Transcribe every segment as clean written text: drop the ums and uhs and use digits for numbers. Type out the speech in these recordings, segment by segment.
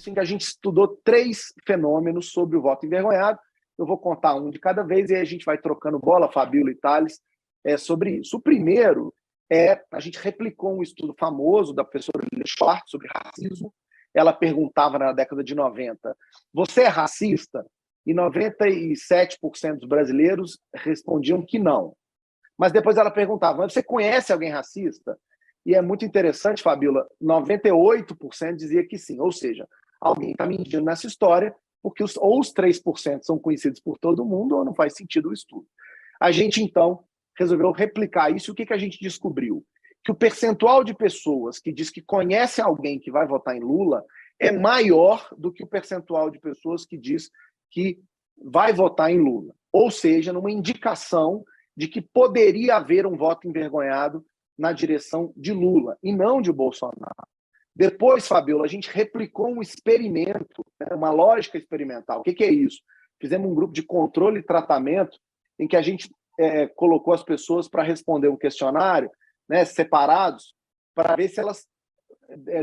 em que a gente estudou 3 fenômenos sobre o voto envergonhado. Eu vou contar um de cada vez e aí a gente vai trocando bola, Fabíola e Thales, sobre isso. O primeiro a gente replicou um estudo famoso da professora Lilia Schwartz sobre racismo. Ela perguntava na década de 90, você é racista? E 97% dos brasileiros respondiam que não. Mas depois ela perguntava, você conhece alguém racista? E é muito interessante, Fabíola, 98% dizia que sim. Ou seja, alguém está mentindo nessa história, porque ou os 3% são conhecidos por todo mundo, ou não faz sentido o estudo. A gente, então, resolveu replicar isso. E o que a gente descobriu? Que o percentual de pessoas que diz que conhece alguém que vai votar em Lula é maior do que o percentual de pessoas que diz que vai votar em Lula. Ou seja, numa indicação de que poderia haver um voto envergonhado na direção de Lula e não de Bolsonaro. Depois, Fabiola, a gente replicou um experimento, uma lógica experimental. O que é isso? Fizemos um grupo de controle e tratamento em que a gente colocou as pessoas para responder um questionário, separados, para ver se elas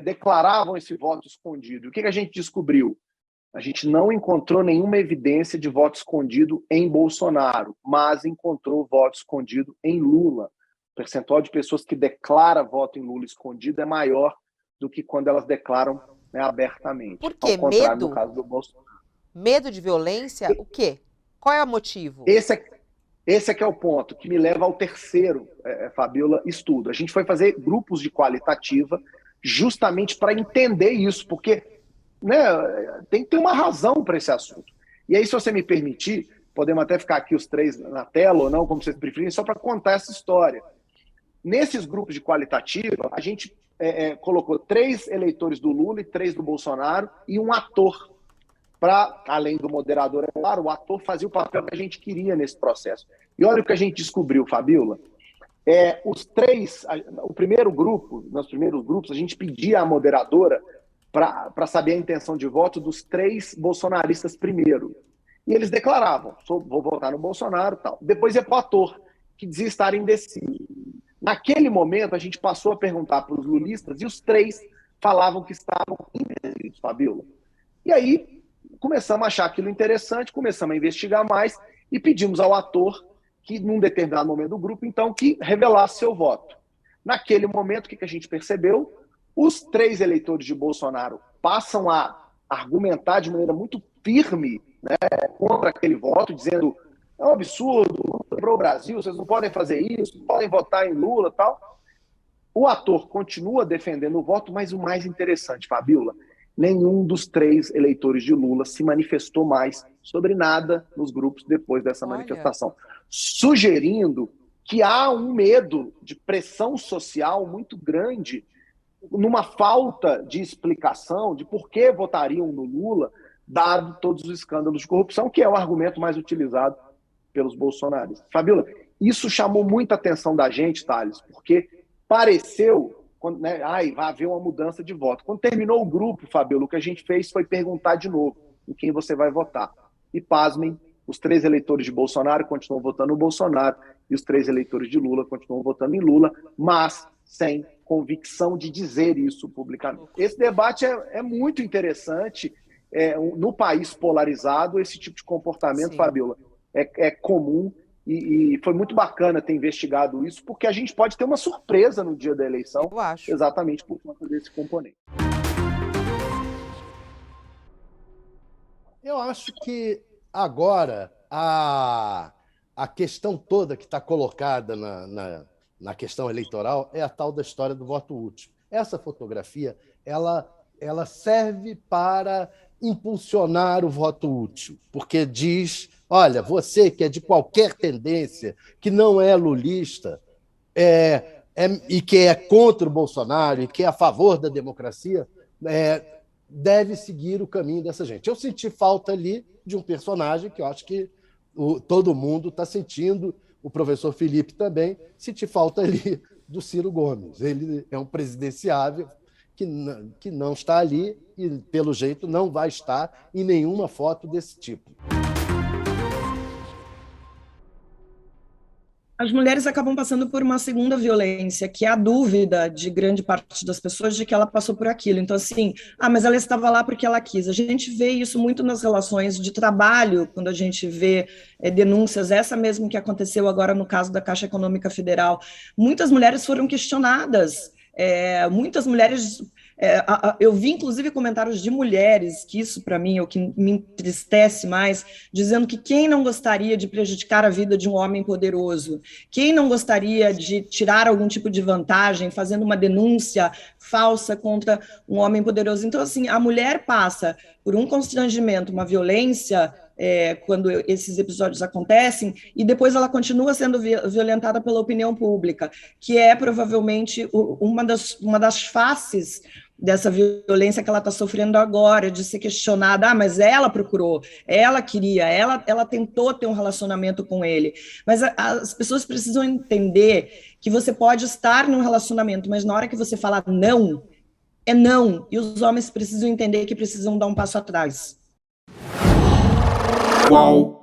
declaravam esse voto escondido. O que a gente descobriu? A gente não encontrou nenhuma evidência de voto escondido em Bolsonaro, mas encontrou voto escondido em Lula. O percentual de pessoas que declara voto em Lula escondido é maior do que quando elas declaram abertamente. Por quê? Ao contrário, Medo? no caso do Bolsonaro. Medo de violência? O quê? Qual é o motivo? Esse é que é o ponto que me leva ao terceiro, Fabiola, estudo. A gente foi fazer grupos de qualitativa justamente para entender isso, porque tem que ter uma razão para esse assunto. E aí, se você me permitir, podemos até ficar aqui os 3 na tela ou não, como vocês preferirem, só para contar essa história. Nesses grupos de qualitativa, a gente colocou 3 eleitores do Lula e 3 do Bolsonaro e um ator. Para, além do moderador, é claro, o ator fazia o papel que a gente queria nesse processo. E olha o que a gente descobriu, Fabiola. Os 3, o primeiro grupo, nos primeiros grupos, a gente pedia à moderadora para saber a intenção de voto dos 3 bolsonaristas primeiro. E eles declaravam, vou votar no Bolsonaro e tal. Depois ia para o ator, que dizia estar indeciso. Naquele momento, a gente passou a perguntar para os lulistas e os 3 falavam que estavam indecisos, Fabiola. E aí, começamos a achar aquilo interessante, começamos a investigar mais e pedimos ao ator que, num determinado momento do grupo, então, que revelasse seu voto. Naquele momento, o que a gente percebeu? Os 3 eleitores de Bolsonaro passam a argumentar de maneira muito firme contra aquele voto, dizendo é um absurdo, quebrou o Brasil, vocês não podem fazer isso, não podem votar em Lula e tal. O ator continua defendendo o voto, mas o mais interessante, Fabiola, nenhum dos 3 eleitores de Lula se manifestou mais sobre nada nos grupos depois dessa manifestação, sugerindo que há um medo de pressão social muito grande numa falta de explicação de por que votariam no Lula, dado todos os escândalos de corrupção, que é o argumento mais utilizado pelos bolsonaristas. Fabiola, isso chamou muita atenção da gente, Thales, porque pareceu vai haver uma mudança de voto. Quando terminou o grupo, Fabiola, o que a gente fez foi perguntar de novo em quem você vai votar. E, pasmem, os 3 eleitores de Bolsonaro continuam votando no Bolsonaro e os 3 eleitores de Lula continuam votando em Lula, mas sem convicção de dizer isso publicamente. Esse debate é muito interessante. No país polarizado, esse tipo de comportamento, Fabiola, é comum. E foi muito bacana ter investigado isso, porque a gente pode ter uma surpresa no dia da eleição, exatamente por conta desse componente. Eu acho que agora a questão toda que está colocada na questão eleitoral é a tal da história do voto útil. Essa fotografia ela serve para impulsionar o voto útil, porque diz, olha, você que é de qualquer tendência, que não é lulista, e que é contra o Bolsonaro e que é a favor da democracia, deve seguir o caminho dessa gente. Eu senti falta ali de um personagem que eu acho que todo mundo está sentindo, o professor Felipe também, senti falta ali do Ciro Gomes. Ele é um presidenciável que não está ali e, pelo jeito, não vai estar em nenhuma foto desse tipo. As mulheres acabam passando por uma segunda violência, que é a dúvida de grande parte das pessoas de que ela passou por aquilo. Então, assim, mas ela estava lá porque ela quis. A gente vê isso muito nas relações de trabalho, quando a gente vê denúncias, essa mesmo que aconteceu agora no caso da Caixa Econômica Federal. Muitas mulheres foram questionadas, muitas mulheres... eu vi, inclusive, comentários de mulheres, que isso, para mim, é o que me entristece mais, dizendo que quem não gostaria de prejudicar a vida de um homem poderoso, quem não gostaria de tirar algum tipo de vantagem, fazendo uma denúncia falsa contra um homem poderoso. Então, assim, a mulher passa por um constrangimento, uma violência, quando esses episódios acontecem, e depois ela continua sendo violentada pela opinião pública, que é provavelmente uma das faces dessa violência que ela está sofrendo agora, de ser questionada, mas ela procurou, ela queria, ela tentou ter um relacionamento com ele. Mas as pessoas precisam entender que você pode estar num relacionamento, mas na hora que você fala não, é não, e os homens precisam entender que precisam dar um passo atrás. Qual